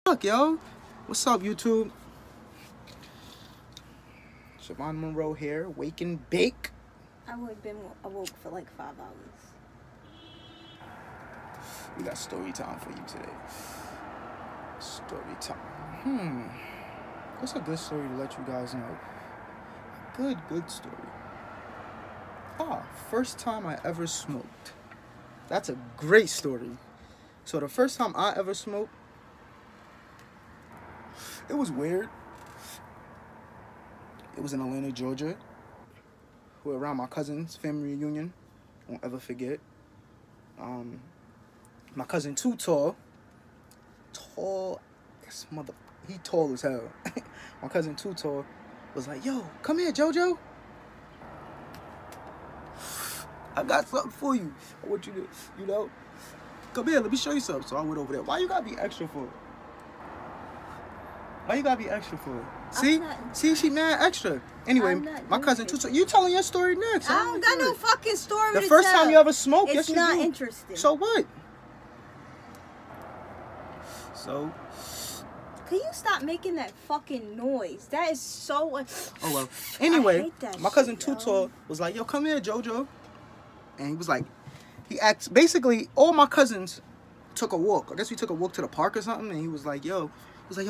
Fuck, yo. What's up, YouTube? Siobhan Monroe here, wake and bake. I would have been awoke for like 5 hours. We got story time for you today. Story time. What's a good story to let you guys know? A good story. First time I ever smoked. That's a great story. So the first time I ever smoked, it was weird. It was in Atlanta, Georgia. We were around my cousin's family reunion. Won't ever forget. My cousin too tall. He tall as hell. My cousin too tall was like, yo, come here, JoJo. I got something for you. I want you to, come here, let me show you something. So I went over there. Why you gotta be extra for it? Why you gotta be extra for it? See, she mad extra. Anyway, my cousin too tall. You telling your story next. I don't got no fucking story The first time you ever smoked, it's yes, not you do. interesting. So what? So. Can you stop making that fucking noise? That is so. Oh well. Anyway, I hate that my cousin shit, too yo. tall was like, yo, come here, JoJo. And he was like, basically, all my cousins took a walk. I guess we took a walk to the park or something. And he was like, yo,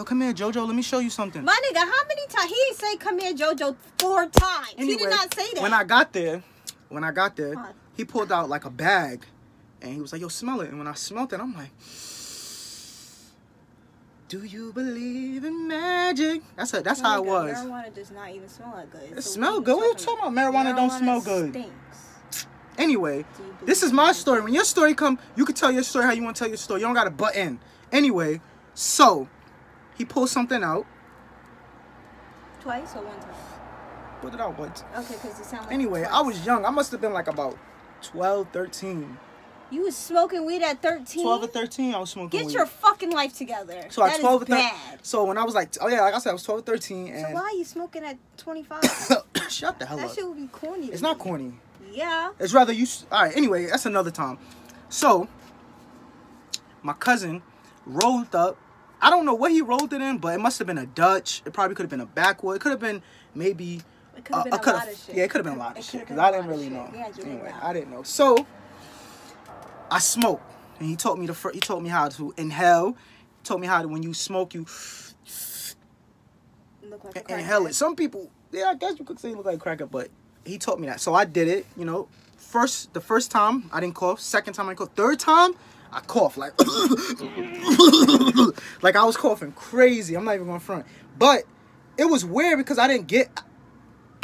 come here, JoJo, let me show you something. My nigga, how many times? He didn't say come here, JoJo 4 times. Anyway, he did not say that. When I got there, he pulled out like a bag. And he was like, yo, smell it. And when I smelled it, I'm like, do you believe in magic? That's how it was. Marijuana does not even smell that good. It smells good. What are you talking about? Marijuana don't smell good. Stinks. Anyway, this is my story. When your story come, you can tell your story how you want to tell your story. You don't got to butt in. Anyway, so he pulled something out. Twice or one time? Pulled it out once. Okay, because it sounded like Anyway, twice. I was young. I must have been like about 12, 13. You was smoking weed at 13? 12 or 13, I was smoking weed. Get your fucking life together. So at 12 or 13. Bad. So when I was like, like I said, I was 12 or 13. And So why are you smoking at 25? Shut the hell That up. shit would be corny. It's not corny. Yeah. It's rather you. All right. Anyway, that's another time. So my cousin rolled up. I don't know what he rolled it in, but it must have been a Dutch. It probably could have been a backwood. It could have been maybe. It could have been a lot of shit. Yeah, it could have been a lot of shit because been I a didn't lot of really shit. know. Yeah, you didn't Anyway, know. I didn't know. So I smoked, and he taught me how to inhale. He taught me how to, when you smoke, you Look like a inhale crackhead. it. Some people, I guess you could say you look like a cracker, but he taught me that. So I did it, the first time I didn't cough. Second time I coughed. Third time I coughed like like I was coughing crazy. I'm not even going front. But it was weird because I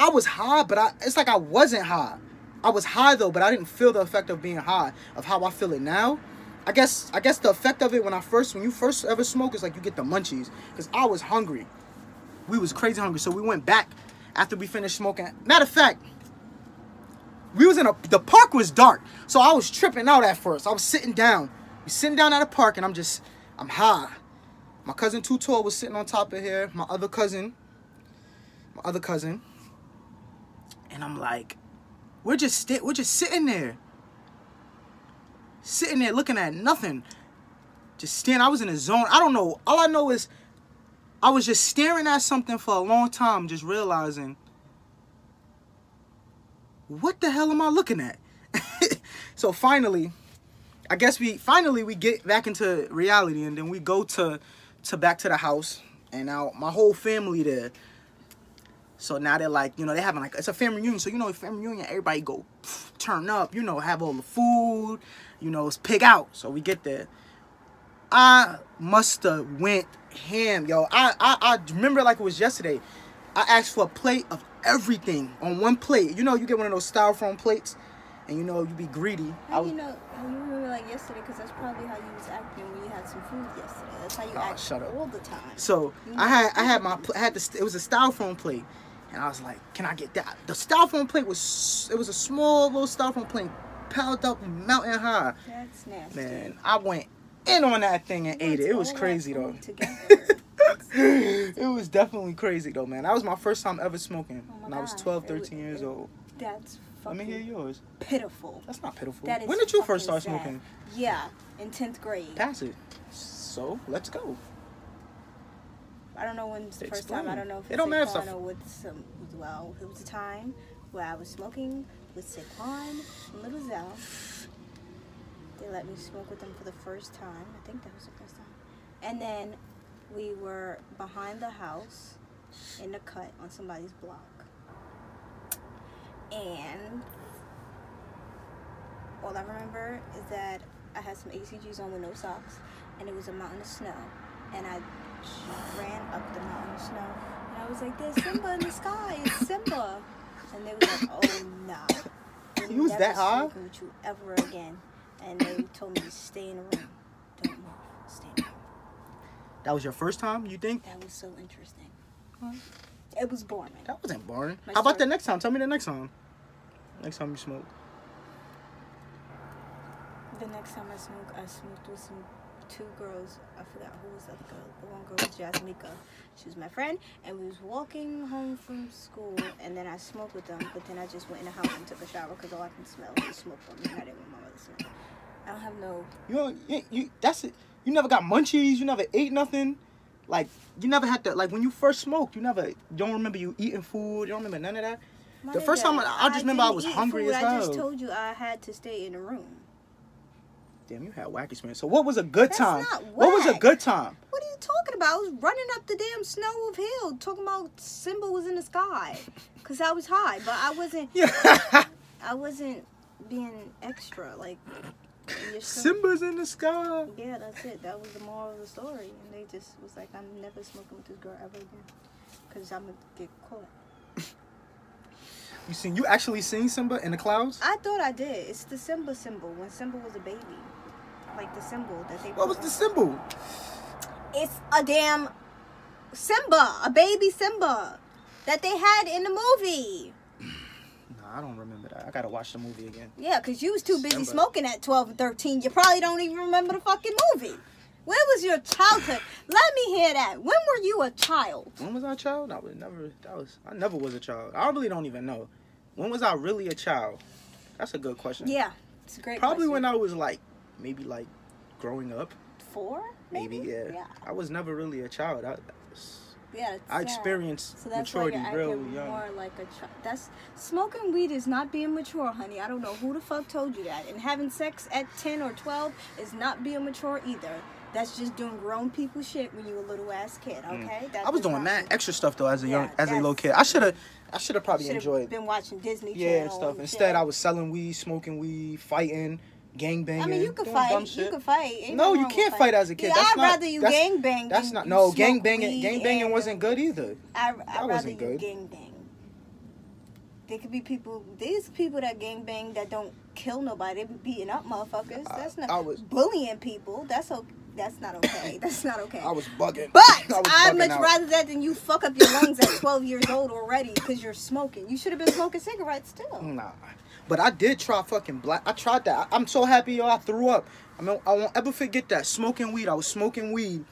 was high, but it's like I wasn't high. I was high though, but I didn't feel the effect of being high of how I feel it now. I guess the effect of it when you first ever smoke is like you get the munchies because I was hungry. We was crazy hungry, so we went back after we finished smoking. Matter of fact, we was the park was dark, so I was tripping out at first. I was sitting down. We sitting down at a park, and I'm high. My cousin too tall was sitting on top of here. My other cousin, and I'm like, we're just sitting there looking at nothing, just staring. I was in a zone. I don't know. All I know is I was just staring at something for a long time, just realizing, what the hell am I looking at? So finally, I guess we get back into reality, and then we go to back to the house, and now my whole family there. So now they're like, they having like, it's a family reunion. So, family reunion, everybody go turn up, have all the food, it's pig out. So we get there. I must have went ham, yo. I remember like it was yesterday. I asked for a plate of everything on one plate. You get one of those styrofoam plates, and you be greedy. How you remember like yesterday? Because that's probably how you was acting when you had some food yesterday. That's how you act all the time. So it was a styrofoam plate, and I was like, can I get that? The styrofoam plate was a small little styrofoam plate, piled up mountain high. That's nasty. Man, I went in on that thing and ate it. It was crazy though. It was definitely crazy though, man. That was my first time ever smoking when I was 12, 13 years old. That's fucking Let me hear yours. Pitiful. That's not pitiful. That is when did you first start sad. smoking? Yeah, in 10th grade. Pass it. So, let's go. I don't know when's the first time. I don't know if it don't matter. Saquon or with some. Well, it was a time where I was smoking with Saquon and Little Zell. They let me smoke with them for the first time. I think that was the first time. And then we were behind the house in the cut on somebody's block. And all I remember is that I had some ACGs on with no socks, and it was a mountain of snow. And I ran up the mountain of snow, and I was like, "There's Simba in the sky. It's Simba." And they were like, "Oh no, you was that high? Smoking with you ever again." And they told me to stay in the room. Don't move. Stay in the room. That was your first time, you think? That was so interesting. It was boring. That wasn't boring. How about the next time? Tell me the next time. Next time you smoke. The next time I smoked with two girls. I forgot who was the other girl. The one girl was Jasmika. She was my friend, and we was walking home from school, and then I smoked with them, but then I just went in the house and took a shower because all I can smell is smoke from me, and I didn't want my mother to smell. I don't have no... That's it. You never got munchies? You never ate nothing? Like, you never had to... Like, when you first smoked, you don't remember you eating food? You don't remember none of that? The first time, I just remember I was hungry as hell. I just told you I had to stay in the room. Damn, you had whack experience. So what was a good time? That's not whack. What was a good time? What are you talking about? I was running up the damn snow of hill talking about Simba was in the sky. Because I was high, but I wasn't... I wasn't being extra, like... Simba's in the sky. Yeah, that's it. That was the moral of the story. And they just was like, I'm never smoking with this girl ever again. Because I'm going to get caught. You actually seen Simba in the clouds? I thought I did. It's the Simba symbol when Simba was a baby. Like the symbol that they... What was the symbol? It's a damn Simba. A baby Simba. That they had in the movie. I don't remember that. I gotta watch the movie again. Yeah, because you was too busy smoking at 12 and 13. You probably don't even remember the fucking movie. Where was your childhood? Let me hear that. When were you a child? When was I a child? I never was a child. I really don't even know. When was I really a child? That's a good question. Yeah, it's a great Probably question. when I was maybe growing up. 4? Maybe, yeah. I was never really a child. I experienced so that's maturity why real young. More like a child. Smoking weed is not being mature, honey. I don't know who the fuck told you that. And having sex at 10 or 12 is not being mature either. That's just doing grown people shit when you a little ass kid, okay? I was doing mad extra stuff though as a little kid. I should have probably enjoyed. Been watching Disney Channel. Yeah, and stuff. Instead, I was selling weed, smoking weed, fighting. Gang banging. I mean, you could fight. You could fight. No, you can't fight as a kid. Yeah, I'd rather you gang bang. That's not. No, gang banging. Gang banging wasn't good either. I'd rather you gang bang. There could be people. These people that gang bang that don't kill nobody. They be beating up motherfuckers. That's not. Bullying people. That's not okay. That's not okay. I was bugging. But I'd much rather that than you fuck up your lungs at 12 years old already because you're smoking. You should have been smoking cigarettes still. Nah. But I did try fucking black. I tried that. I'm so happy, yo. I threw up. I mean, I won't ever forget that. Smoking weed. I was smoking weed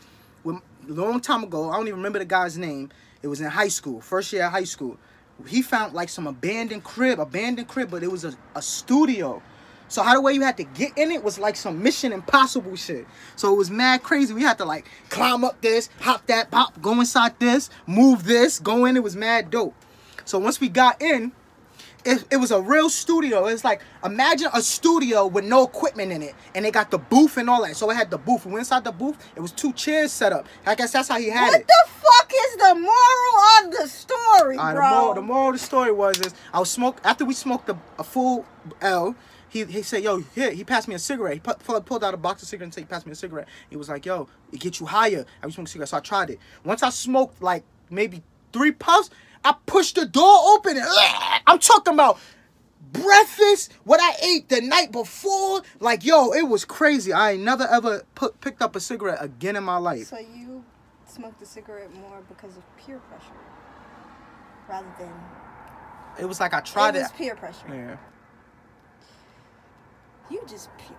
a long time ago. I don't even remember the guy's name. It was in high school. First year of high school. He found some abandoned crib, but it was a studio. So how the way you had to get in it was like some Mission Impossible shit. So it was mad crazy. We had to climb up this, hop that, pop, go inside this, move this, go in. It was mad dope. So once we got in, it was a real studio. It's imagine a studio with no equipment in it. And they got the booth and all that. So it had the booth. We went inside the booth. It was 2 chairs set up. I guess that's how he had it. What the fuck is the moral of the story, bro? The moral of the story was after we smoked a full L, he said, yo, here, he passed me a cigarette. He pulled out a box of cigarettes and he passed me a cigarette. He was like, yo, it gets you higher. I was smoking cigarettes, so I tried it. Once I smoked maybe 3 puffs, I pushed the door open and I'm talking about breakfast, what I ate the night before. It was crazy. I ain't never ever picked up a cigarette again in my life. So you smoked a cigarette more because of peer pressure rather than... It was I tried it. It was peer pressure. Yeah. You just peer...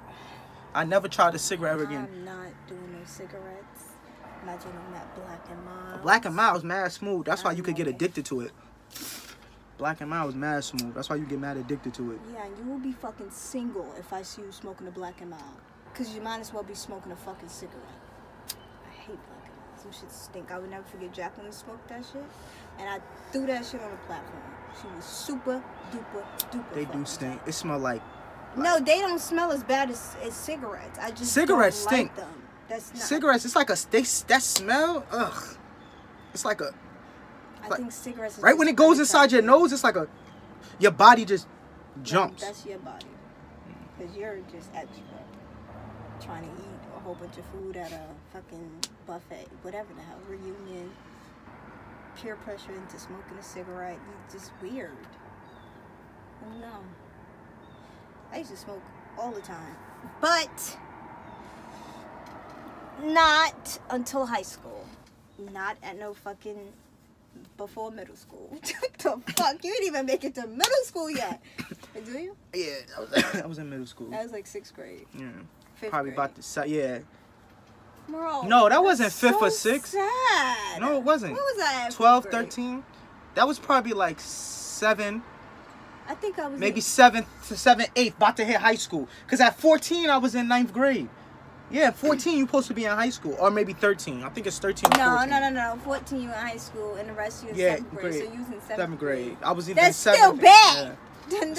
I never tried a cigarette ever again. I'm not doing no cigarettes. I'm not doing that Black and Mild. Black and Mild was mad smooth. That's why you could get addicted to it. Black and Mild was mad smooth. That's why you get mad addicted to it. Yeah, and you will be fucking single if I see you smoking a Black and Mild. Because you might as well be smoking a fucking cigarette. I hate Black and Milds. Them shit stink. I would never forget Jacqueline smoked that shit, and I threw that shit on the platform. She was super duper. They do stink. It smell like. No, they don't smell as bad as cigarettes. I just cigarettes don't stink. like them. That's not cigarettes. It's like that smell. Ugh. It's like a. I think cigarettes. Right when it goes inside your nose, it's like your body just jumps. No, that's your body, because you're just extra trying to eat a whole bunch of food at a fucking buffet, whatever the hell, reunion. Peer pressure into smoking a cigarette. You're just weird. No. I used to smoke all the time, but not until high school. Not at no fucking before middle school. What the fuck? You didn't even make it to middle school yet. Do you? Yeah, I was in middle school. That was like 6th grade. Yeah. 5th Probably grade. about to yeah. Bro, No, that wasn't 5th or 6th. Sad. No, it wasn't. What was that? 12, 13. That was probably like 7. I think I was maybe 7th to 7th, 8th, about to hit high school. Because at 14, I was in 9th grade. Yeah, 14, you're supposed to be in high school. Or maybe 13. I think it's 13 or 14. No. 14, you in high school, and the rest you in 7th grade. So you was in 7th grade. I was even That's 7th. still bad. Yeah. Nigga.